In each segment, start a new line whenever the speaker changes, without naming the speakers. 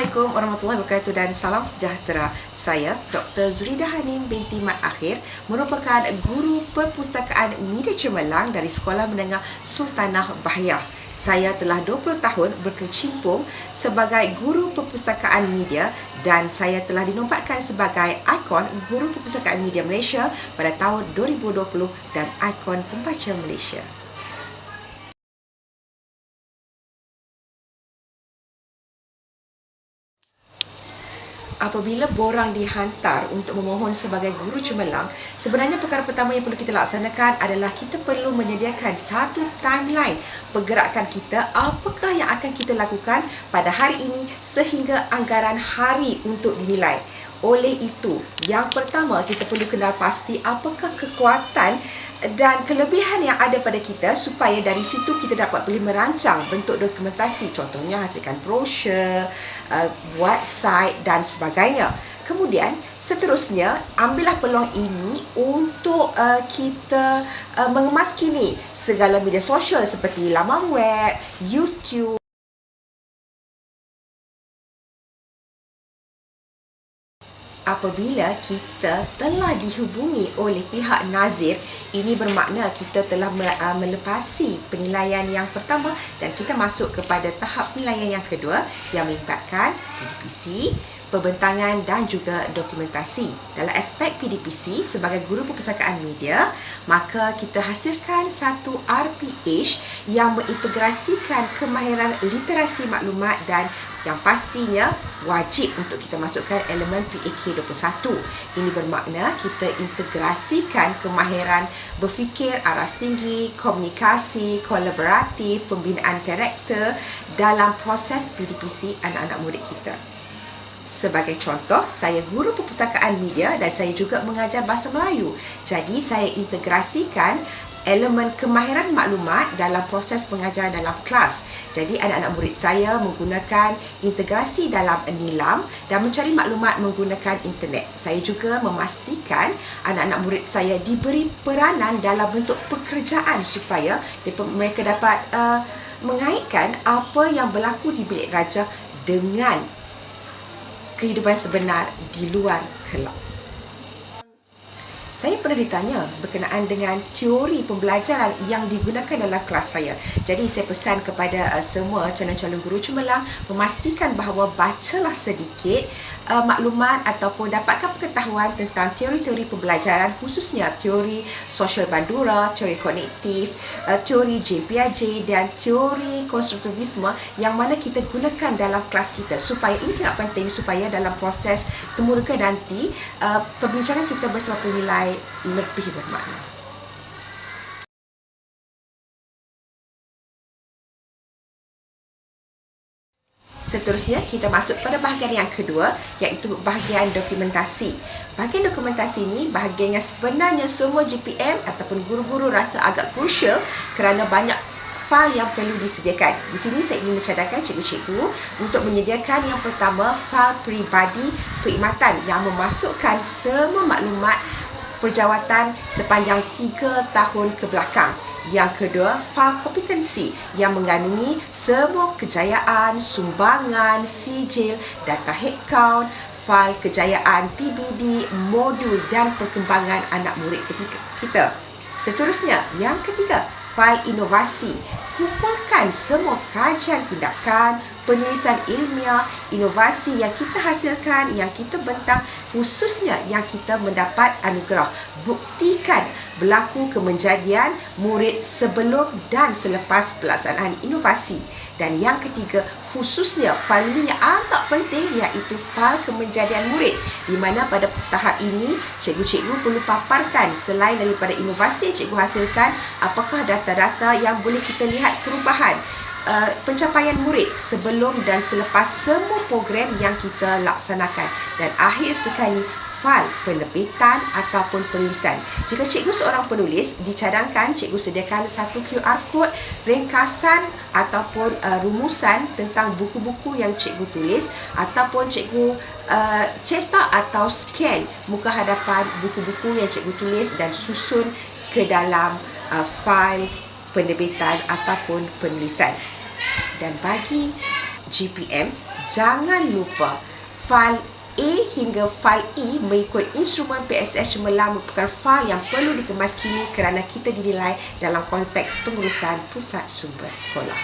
Assalamualaikum warahmatullahi wabarakatuh dan salam sejahtera. Saya Dr. Zurida Hanim binti Mat Akhir, merupakan guru perpustakaan media cemerlang dari Sekolah Menengah Sultanah Bahiyah. Saya telah 20 tahun berkecimpung sebagai guru perpustakaan media dan saya telah dinobatkan sebagai ikon guru perpustakaan media Malaysia pada tahun 2020 dan ikon pembaca Malaysia. Apabila borang dihantar untuk memohon sebagai guru cemerlang, sebenarnya perkara pertama yang perlu kita laksanakan adalah kita perlu menyediakan satu timeline pergerakan kita, apakah yang akan kita lakukan pada hari ini sehingga anggaran hari untuk dinilai. Oleh itu, yang pertama kita perlu kenal pasti apakah kekuatan dan kelebihan yang ada pada kita supaya dari situ kita dapat boleh merancang bentuk dokumentasi. Contohnya hasilkan brosur, buat site dan sebagainya. Kemudian seterusnya ambillah peluang ini untuk kita mengemaskini segala media sosial seperti laman web, YouTube. Apabila kita telah dihubungi oleh pihak nazir, ini bermakna kita telah melepasi penilaian yang pertama dan kita masuk kepada tahap penilaian yang kedua yang melibatkan PDPC, pembentangan dan juga dokumentasi. Dalam aspek PDPC, sebagai guru perpustakaan media, maka kita hasilkan satu RPH yang mengintegrasikan kemahiran literasi maklumat dan yang pastinya wajib untuk kita masukkan elemen PAK 21. Ini bermakna kita integrasikan kemahiran berfikir aras tinggi, komunikasi, kolaboratif, pembinaan karakter dalam proses PDPC anak-anak murid kita. Sebagai contoh, saya guru perpustakaan media dan saya juga mengajar bahasa Melayu. Jadi, saya integrasikan elemen kemahiran maklumat dalam proses pengajaran dalam kelas. Jadi, anak-anak murid saya menggunakan integrasi dalam nilam dan mencari maklumat menggunakan internet. Saya juga memastikan anak-anak murid saya diberi peranan dalam bentuk pekerjaan supaya mereka dapat mengaitkan apa yang berlaku di bilik raja dengan kehidupan sebenar di luar kelab. Saya pernah ditanya berkenaan dengan teori pembelajaran yang digunakan dalam kelas saya. Jadi saya pesan kepada semua calon-calon guru cemerlang memastikan bahawa bacalah sedikit maklumat ataupun dapatkan pengetahuan tentang teori-teori pembelajaran, khususnya teori sosial bandura, teori kognitif, teori James Piaget dan teori konstruktivisme yang mana kita gunakan dalam kelas kita, supaya ini sangat penting supaya dalam proses temureka nanti perbincangan kita bersama penilai lebih bermakna. Seterusnya, kita masuk pada bahagian yang kedua, iaitu bahagian dokumentasi. Bahagian dokumentasi ini bahagian yang sebenarnya semua GPM ataupun guru-guru rasa agak crucial kerana banyak fail yang perlu disediakan. Di sini saya ingin mencadangkan cikgu-cikgu untuk menyediakan yang pertama fail peribadi perkhidmatan yang memasukkan semua maklumat perjawatan sepanjang 3 tahun ke belakang. Yang kedua, fail kompetensi yang mengandungi semua kejayaan, sumbangan, sijil, data headcount, fail kejayaan PBD, modul dan perkembangan anak murid kita. Seterusnya, yang ketiga, fail inovasi. Kumpulkan semua kajian tindakan, penulisan ilmiah, inovasi yang kita hasilkan, yang kita bentang, khususnya yang kita mendapat anugerah. Buktikan berlaku kemenjadian murid sebelum dan selepas pelaksanaan inovasi. Dan yang ketiga, khususnya fail ini yang agak penting, iaitu fail kemenjadian murid, di mana pada tahap ini cikgu-cikgu perlu paparkan selain daripada inovasi yang cikgu hasilkan, apakah data-data yang boleh kita lihat perubahan pencapaian murid sebelum dan selepas semua program yang kita laksanakan. Dan akhir sekali, fail penerbitan ataupun penulisan. Jika cikgu seorang penulis, dicadangkan cikgu sediakan satu QR code ringkasan ataupun rumusan tentang buku-buku yang cikgu tulis, ataupun cikgu cetak atau scan muka hadapan buku-buku yang cikgu tulis dan susun ke dalam fail penerbitan ataupun penulisan. Dan bagi GPM, jangan lupa fail A hingga fail E mengikut instrumen PSS cemerlang merupakan fail yang perlu dikemas kini kerana kita dinilai dalam konteks pengurusan pusat sumber sekolah.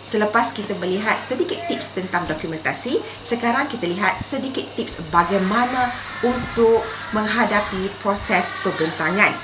Selepas kita melihat sedikit tips tentang dokumentasi, sekarang kita lihat sedikit tips bagaimana untuk menghadapi proses pembentangan.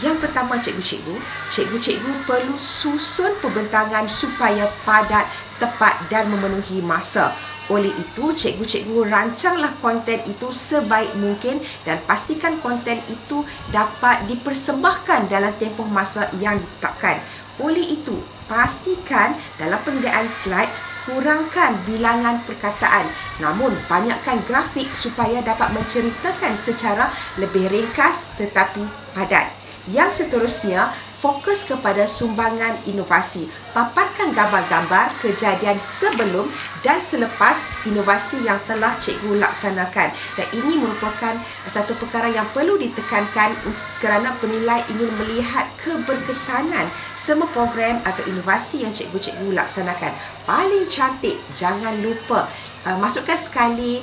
Yang pertama, cikgu-cikgu perlu susun pembentangan supaya padat, tepat dan memenuhi masa. Oleh itu, cikgu-cikgu rancanglah konten itu sebaik mungkin dan pastikan konten itu dapat dipersembahkan dalam tempoh masa yang ditetapkan. Oleh itu, pastikan dalam penyediaan slide kurangkan bilangan perkataan, namun banyakkan grafik supaya dapat menceritakan secara lebih ringkas tetapi padat. Yang seterusnya, fokus kepada sumbangan inovasi. Paparkan gambar-gambar kejadian sebelum dan selepas inovasi yang telah cikgu laksanakan. Dan ini merupakan satu perkara yang perlu ditekankan kerana penilai ingin melihat keberkesanan semua program atau inovasi yang cikgu-cikgu laksanakan. Paling cantik, jangan lupa masukkan sekali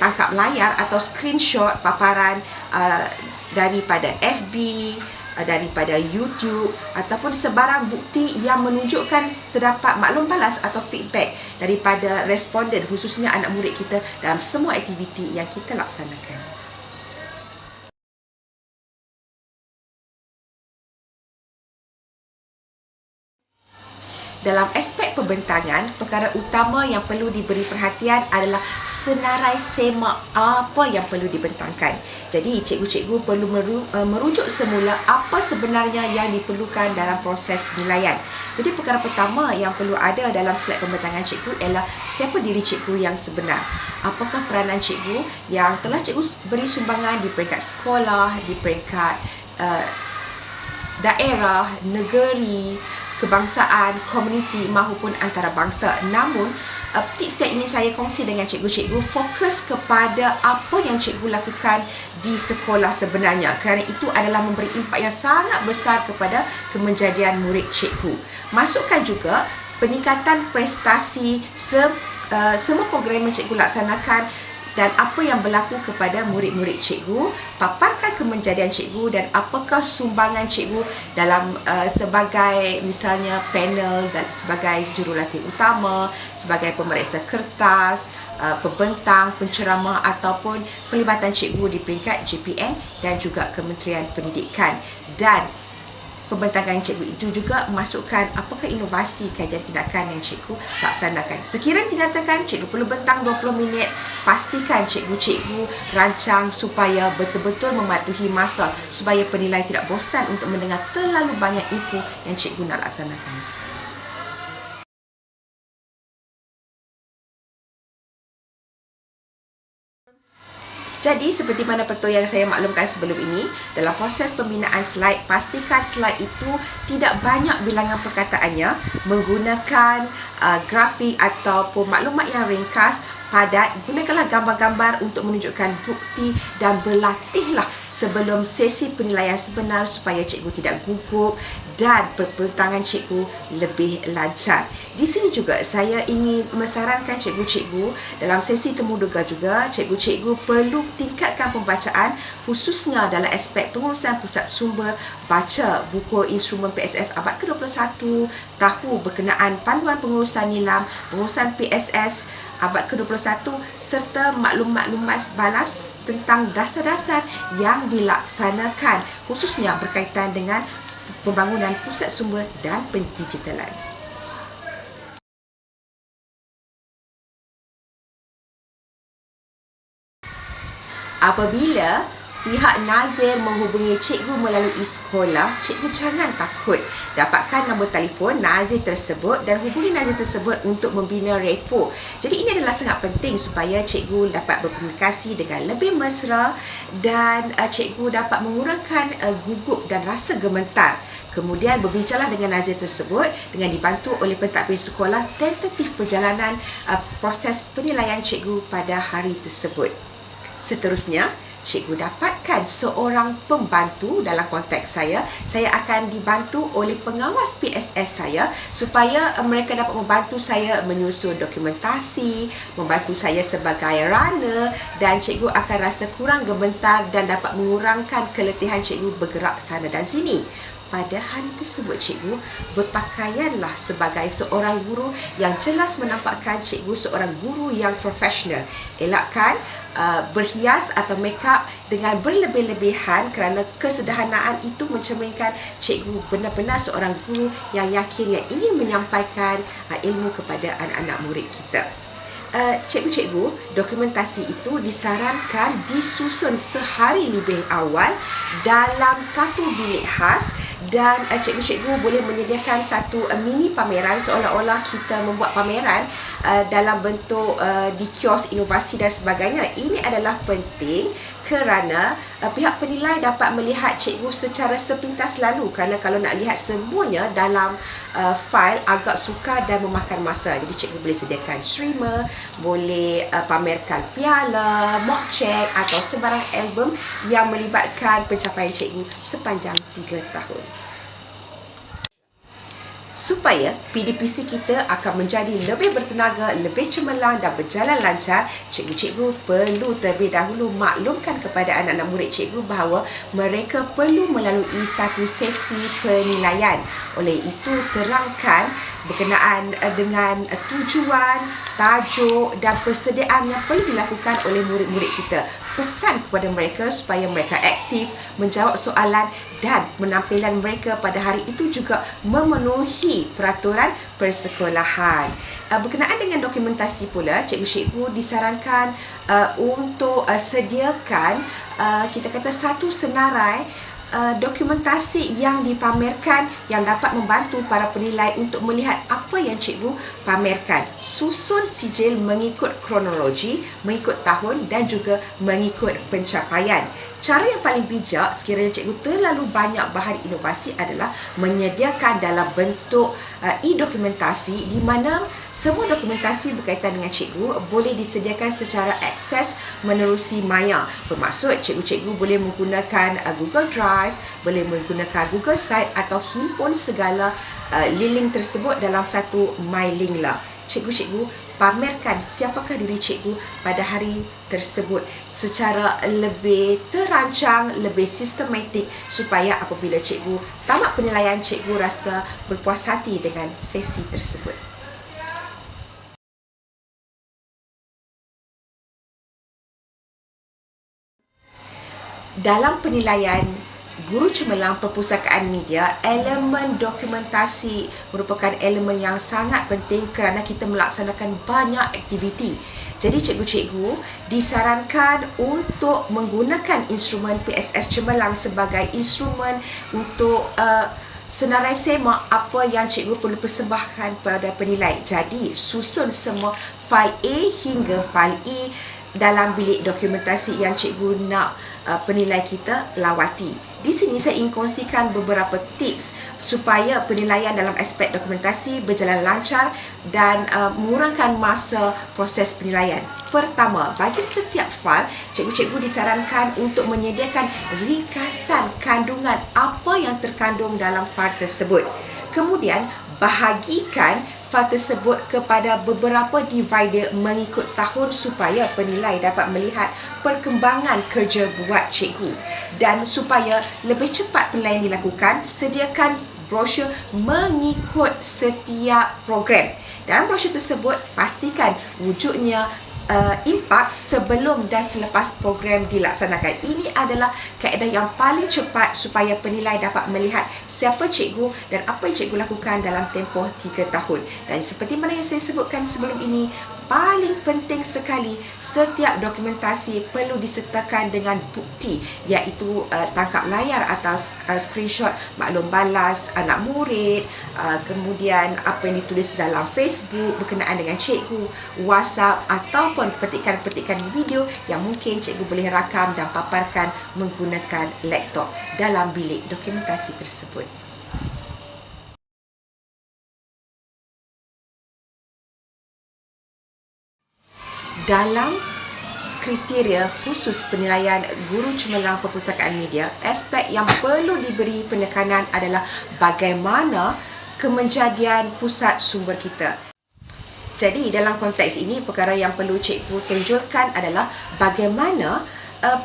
tangkap layar atau screenshot paparan daripada FB, daripada YouTube ataupun sebarang bukti yang menunjukkan terdapat maklum balas atau feedback daripada responden, khususnya anak murid kita dalam semua aktiviti yang kita laksanakan. Dalam aspek pembentangan, perkara utama yang perlu diberi perhatian adalah senarai semak apa yang perlu dibentangkan. Jadi, cikgu-cikgu perlu merujuk semula apa sebenarnya yang diperlukan dalam proses penilaian. Jadi, perkara pertama yang perlu ada dalam slide pembentangan cikgu ialah siapa diri cikgu yang sebenar. Apakah peranan cikgu yang telah cikgu beri sumbangan di peringkat sekolah, di peringkat daerah, negeri, kebangsaan, komuniti maupun antarabangsa. Namun, tips yang ingin saya kongsi dengan cikgu-cikgu, fokus kepada apa yang cikgu lakukan di sekolah sebenarnya, kerana itu adalah memberi impak yang sangat besar kepada kemenjadian murid cikgu. Masukkan juga peningkatan prestasi semua program yang cikgu laksanakan dan apa yang berlaku kepada murid-murid cikgu, paparkan kemenjadian cikgu dan apakah sumbangan cikgu dalam sebagai misalnya panel dan sebagai jurulatih utama, sebagai pemeriksa kertas, pembentang, penceramah ataupun pelibatan cikgu di peringkat JPN dan juga Kementerian Pendidikan. Dan pembentangan cikgu itu juga masukkan apakah inovasi kajian tindakan yang cikgu laksanakan. Sekiranya dinyatakan cikgu perlu bentang 20 minit, pastikan cikgu-cikgu rancang supaya betul-betul mematuhi masa supaya penilai tidak bosan untuk mendengar terlalu banyak info yang cikgu nak laksanakan. Jadi, seperti mana betul yang saya maklumkan sebelum ini, dalam proses pembinaan slide, pastikan slide itu tidak banyak bilangan perkataannya, menggunakan grafik ataupun maklumat yang ringkas, padat. Gunakanlah gambar-gambar untuk menunjukkan bukti dan berlatihlah sebelum sesi penilaian sebenar supaya cikgu tidak gugup dan pembentangan cikgu lebih lancar. Di sini juga saya ingin mensarankan cikgu-cikgu dalam sesi temuduga juga, cikgu-cikgu perlu tingkatkan pembacaan khususnya dalam aspek pengurusan pusat sumber, baca buku instrumen PSS abad ke-21, tahu berkenaan panduan pengurusan nilam, pengurusan PSS abad ke-21 serta maklumat balas tentang dasar-dasar yang dilaksanakan khususnya berkaitan dengan pembangunan pusat sumber dan pendigitalan. Apabila pihak nazir menghubungi cikgu melalui sekolah, cikgu jangan takut. Dapatkan nombor telefon nazir tersebut dan hubungi nazir tersebut untuk membina repo. Jadi ini adalah sangat penting supaya cikgu dapat berkomunikasi dengan lebih mesra dan cikgu dapat mengurangkan gugup dan rasa gemetar. Kemudian berbincanglah dengan nazir tersebut dengan dibantu oleh pentadbir sekolah tentatif perjalanan proses penilaian cikgu pada hari tersebut. Seterusnya, cikgu dapatkan seorang pembantu. Dalam konteks saya akan dibantu oleh pengawas PSS saya supaya mereka dapat membantu saya menyusun dokumentasi, membantu saya sebagai runner, dan cikgu akan rasa kurang gemetar dan dapat mengurangkan keletihan cikgu bergerak sana dan sini. Pada hari tersebut, cikgu berpakaianlah sebagai seorang guru yang jelas menampakkan cikgu seorang guru yang profesional. Elakkan berhias atau make up dengan berlebih-lebihan kerana kesederhanaan itu mencerminkan cikgu benar-benar seorang guru yang yakin, yang ingin menyampaikan ilmu kepada anak-anak murid kita. Cikgu-cikgu, dokumentasi itu disarankan disusun sehari lebih awal dalam satu bilik khas, dan cikgu-cikgu boleh menyediakan satu mini pameran seolah-olah kita membuat pameran dalam bentuk di kios inovasi dan sebagainya. Ini adalah penting kerana pihak penilai dapat melihat cikgu secara sepintas lalu, kerana kalau nak lihat semuanya dalam fail agak sukar dan memakan masa. Jadi cikgu boleh sediakan streamer, boleh pamerkan piala, mock check atau sebarang album yang melibatkan pencapaian cikgu sepanjang 3 tahun. Supaya PDPC kita akan menjadi lebih bertenaga, lebih cemerlang dan berjalan lancar, cikgu-cikgu perlu terlebih dahulu maklumkan kepada anak-anak murid cikgu bahawa mereka perlu melalui satu sesi penilaian. Oleh itu, terangkan berkenaan dengan tujuan, tajuk dan persediaan yang perlu dilakukan oleh murid-murid kita. Pesan kepada mereka supaya mereka aktif, menjawab soalan, dan penampilan mereka pada hari itu juga memenuhi peraturan persekolahan. Berkenaan dengan dokumentasi pula, cikgu-cikgu disarankan untuk sediakan kita kata satu senarai dokumentasi yang dipamerkan yang dapat membantu para penilai untuk melihat apa yang cikgu pamerkan. Susun sijil mengikut kronologi, mengikut tahun dan juga mengikut pencapaian. Cara yang paling bijak sekiranya cikgu terlalu banyak bahan inovasi adalah menyediakan dalam bentuk e-dokumentasi di mana semua dokumentasi berkaitan dengan cikgu boleh disediakan secara akses menerusi maya. Bermaksud cikgu-cikgu boleh menggunakan Google Drive, boleh menggunakan Google Site atau himpun segala link tersebut dalam satu MyLink lah. Cikgu-cikgu pamerkan siapakah diri cikgu pada hari tersebut secara lebih terancang, lebih sistematik supaya apabila cikgu tamat penilaian, cikgu rasa berpuas hati dengan sesi tersebut. Dalam penilaian Guru Cemerlang Perpustakaan Media, elemen dokumentasi merupakan elemen yang sangat penting kerana kita melaksanakan banyak aktiviti. Jadi cikgu-cikgu disarankan untuk menggunakan instrumen PSS Cemerlang sebagai instrumen untuk senarai semak apa yang cikgu perlu persembahkan pada penilai. Jadi susun semua fail A hingga fail E dalam bilik dokumentasi yang cikgu nak penilai kita lawati. Di sini saya ingin kongsikan beberapa tips supaya penilaian dalam aspek dokumentasi berjalan lancar dan mengurangkan masa proses penilaian. Pertama, bagi setiap fail, cikgu-cikgu disarankan untuk menyediakan ringkasan kandungan apa yang terkandung dalam fail tersebut. Kemudian, bahagikan fail tersebut kepada beberapa divider mengikut tahun supaya penilai dapat melihat perkembangan kerja buat cikgu. Dan supaya lebih cepat penilaian dilakukan, sediakan brosur mengikut setiap program. Dalam brosur tersebut, pastikan wujudnya impak sebelum dan selepas program dilaksanakan. Ini adalah kaedah yang paling cepat supaya penilai dapat melihat siapa cikgu dan apa yang cikgu lakukan dalam tempoh 3 tahun. Dan seperti mana yang saya sebutkan sebelum ini, paling penting sekali setiap dokumentasi perlu disertakan dengan bukti, iaitu tangkap layar atau screenshot maklum balas anak murid, kemudian apa yang ditulis dalam Facebook berkenaan dengan cikgu, WhatsApp ataupun petikan-petikan video yang mungkin cikgu boleh rakam dan paparkan menggunakan laptop dalam bilik dokumentasi tersebut. Dalam kriteria khusus penilaian guru cemerlang perpustakaan media, aspek yang perlu diberi penekanan adalah bagaimana kemenjadian pusat sumber kita. Jadi dalam konteks ini, perkara yang perlu cikgu tunjukkan adalah bagaimana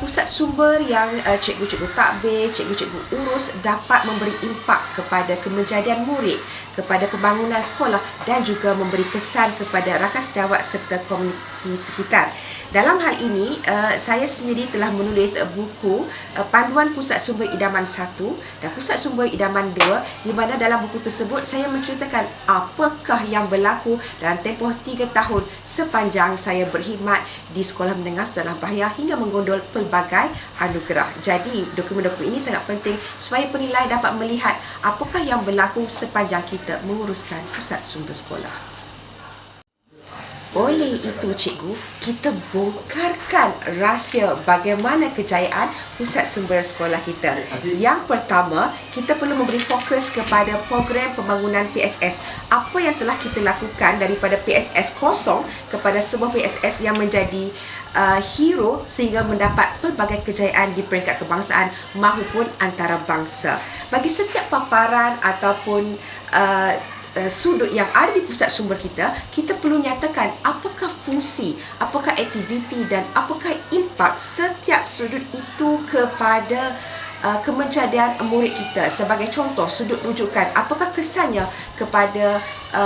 pusat sumber yang cikgu-cikgu takbir, cikgu-cikgu urus dapat memberi impak kepada kemenjadian murid, kepada pembangunan sekolah dan juga memberi kesan kepada rakan sejawat serta komuniti sekitar. Dalam hal ini, saya sendiri telah menulis buku Panduan Pusat Sumber Idaman 1 dan Pusat Sumber Idaman 2, di mana dalam buku tersebut saya menceritakan apakah yang berlaku dalam tempoh 3 tahun sepanjang saya berkhidmat di Sekolah Menengah Sudah Bahaya hingga menggondol pelbagai anugerah. Jadi, dokumen-dokumen ini sangat penting supaya penilai dapat melihat apakah yang berlaku sepanjang kita menguruskan pusat sumber sekolah. Oleh itu, cikgu, kita bongkarkan rahsia bagaimana kejayaan pusat sumber sekolah kita. Yang pertama, kita perlu memberi fokus kepada program pembangunan PSS. Apa yang telah kita lakukan daripada PSS kosong kepada sebuah PSS yang menjadi hero sehingga mendapat pelbagai kejayaan di peringkat kebangsaan maupun antarabangsa. Bagi setiap paparan ataupun sudut yang ada di pusat sumber kita, kita perlu nyatakan apakah fungsi, apakah aktiviti dan apakah impak setiap sudut itu kepada kemenjadian murid kita. Sebagai contoh, sudut rujukan, apakah kesannya kepada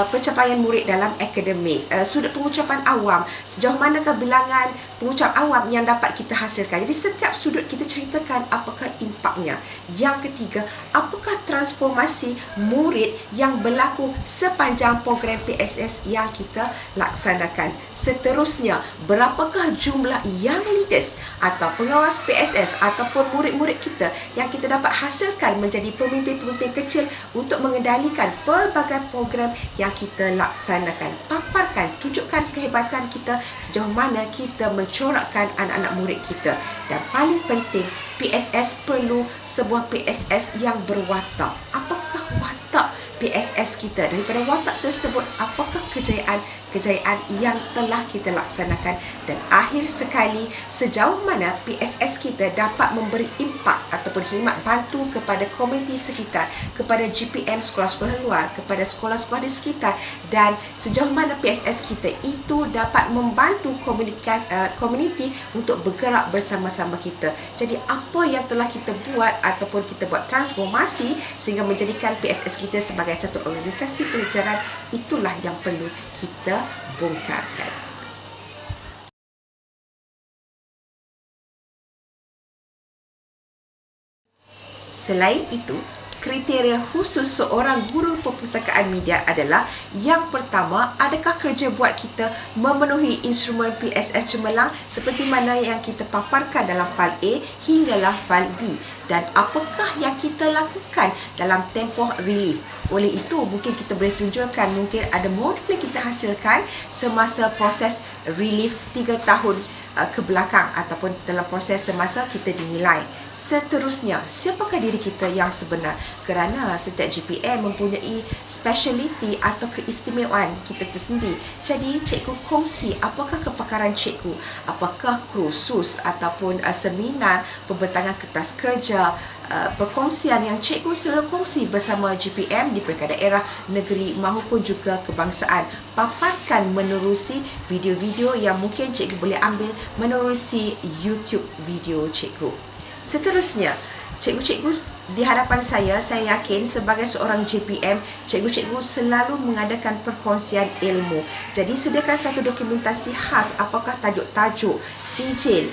pencapaian murid dalam akademik. Sudut pengucapan awam, sejauh manakah bilangan pengucap awam yang dapat kita hasilkan. Jadi setiap sudut kita ceritakan apakah impaknya. Yang ketiga, apakah transformasi murid yang berlaku sepanjang program PSS yang kita laksanakan. Seterusnya, berapakah jumlah young leaders atau pengawas PSS ataupun murid-murid kita yang kita dapat hasilkan menjadi pemimpin-pemimpin kecil untuk mengendalikan pelbagai program yang kita laksanakan. Paparkan, tunjukkan kehebatan kita sejauh mana kita mencorakkan anak-anak murid kita. Dan paling penting, PSS perlu sebuah PSS yang berwatak. Apakah watak PSS kita? Daripada watak tersebut, apakah kejayaan yang telah kita laksanakan? Dan akhir sekali, sejauh mana PSS kita dapat memberi impak ataupun khidmat bantu kepada komuniti sekitar, kepada GPM sekolah-sekolah luar, kepada sekolah-sekolah di sekitar, dan sejauh mana PSS kita itu dapat membantu komuniti untuk bergerak bersama-sama kita. Jadi apa yang telah kita buat ataupun kita buat transformasi sehingga menjadikan PSS kita sebagai satu organisasi pelajaran, itulah yang perlu kita bongkarkan. Selain itu, kriteria khusus seorang guru perpustakaan media adalah yang pertama, adakah kerja buat kita memenuhi instrumen PSS cemerlang seperti mana yang kita paparkan dalam fail A hinggalah fail B, dan apakah yang kita lakukan dalam tempoh relief. Oleh itu, mungkin kita boleh tunjukkan mungkin ada modul yang kita hasilkan semasa proses relief 3 tahun ke belakang ataupun dalam proses semasa kita dinilai. Seterusnya, siapakah diri kita yang sebenar? Kerana setiap GPM mempunyai speciality atau keistimewaan kita tersendiri. Jadi, cikgu kongsi apakah kepakaran cikgu, apakah kursus ataupun seminar, pembentangan kertas kerja, perkongsian yang cikgu selalu kongsi bersama GPM di peringkat daerah, negeri maupun juga kebangsaan. Paparkan menerusi video-video yang mungkin cikgu boleh ambil menerusi YouTube video cikgu. Seterusnya, cikgu-cikgu di hadapan saya yakin sebagai seorang GPM, cikgu-cikgu selalu mengadakan perkongsian ilmu. Jadi, sediakan satu dokumentasi khas, apakah tajuk-tajuk, sijil,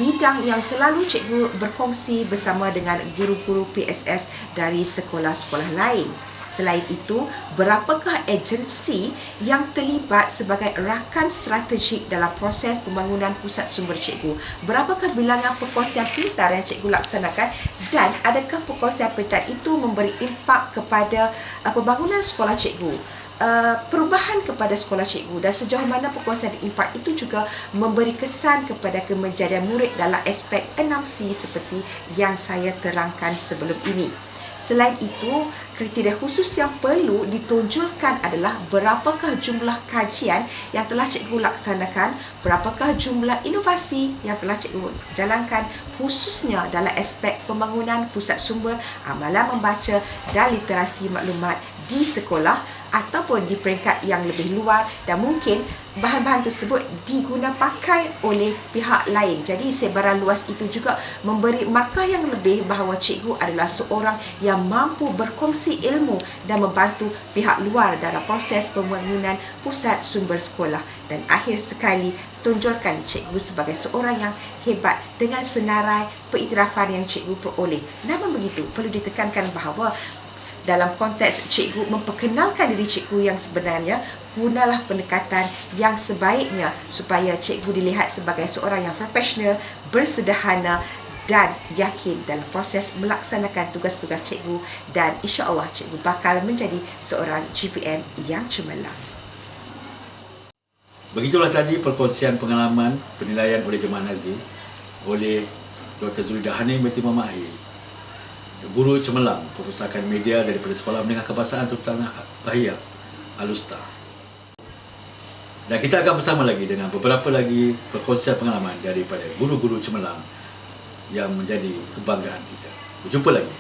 bidang yang selalu cikgu berkongsi bersama dengan guru-guru PSS dari sekolah-sekolah lain. Selain itu, berapakah agensi yang terlibat sebagai rakan strategik dalam proses pembangunan pusat sumber cikgu? Berapakah bilangan perkongsian pintar yang cikgu laksanakan? Dan adakah perkongsian pintar itu memberi impak kepada pembangunan sekolah cikgu? Perubahan kepada sekolah cikgu, dan sejauh mana perkongsian impak itu juga memberi kesan kepada kemenjadian murid dalam aspek 6C seperti yang saya terangkan sebelum ini. Selain itu, kriteria khusus yang perlu ditonjolkan adalah berapakah jumlah kajian yang telah cikgu laksanakan, berapakah jumlah inovasi yang telah cikgu jalankan, khususnya dalam aspek pembangunan pusat sumber, amalan membaca dan literasi maklumat di sekolah ataupun di peringkat yang lebih luar, dan mungkin bahan-bahan tersebut diguna pakai oleh pihak lain. Jadi sebaran luas itu juga memberi markah yang lebih bahawa cikgu adalah seorang yang mampu berkongsi ilmu dan membantu pihak luar dalam proses pembangunan pusat sumber sekolah. Dan akhir sekali, tonjolkan cikgu sebagai seorang yang hebat dengan senarai pengiktirafan yang cikgu peroleh. Namun begitu, perlu ditekankan bahawa dalam konteks cikgu memperkenalkan diri cikgu yang sebenarnya, gunalah pendekatan yang sebaiknya supaya cikgu dilihat sebagai seorang yang profesional, bersederhana dan yakin dalam proses melaksanakan tugas-tugas cikgu, dan insya-Allah cikgu bakal menjadi seorang GPM yang cemerlang.
Begitulah tadi perkongsian pengalaman penilaian oleh Jemaah Nazir oleh Dr. Zulidah Hanim binti Muhammad Ahir, Guru Cemerlang Perpustakaan Media daripada Sekolah Menengah Kebahasaan Sultan Bahia Al-Usta. Dan kita akan bersama lagi dengan beberapa lagi perkongsian pengalaman daripada guru-guru cemerlang yang menjadi kebanggaan kita. Berjumpa lagi.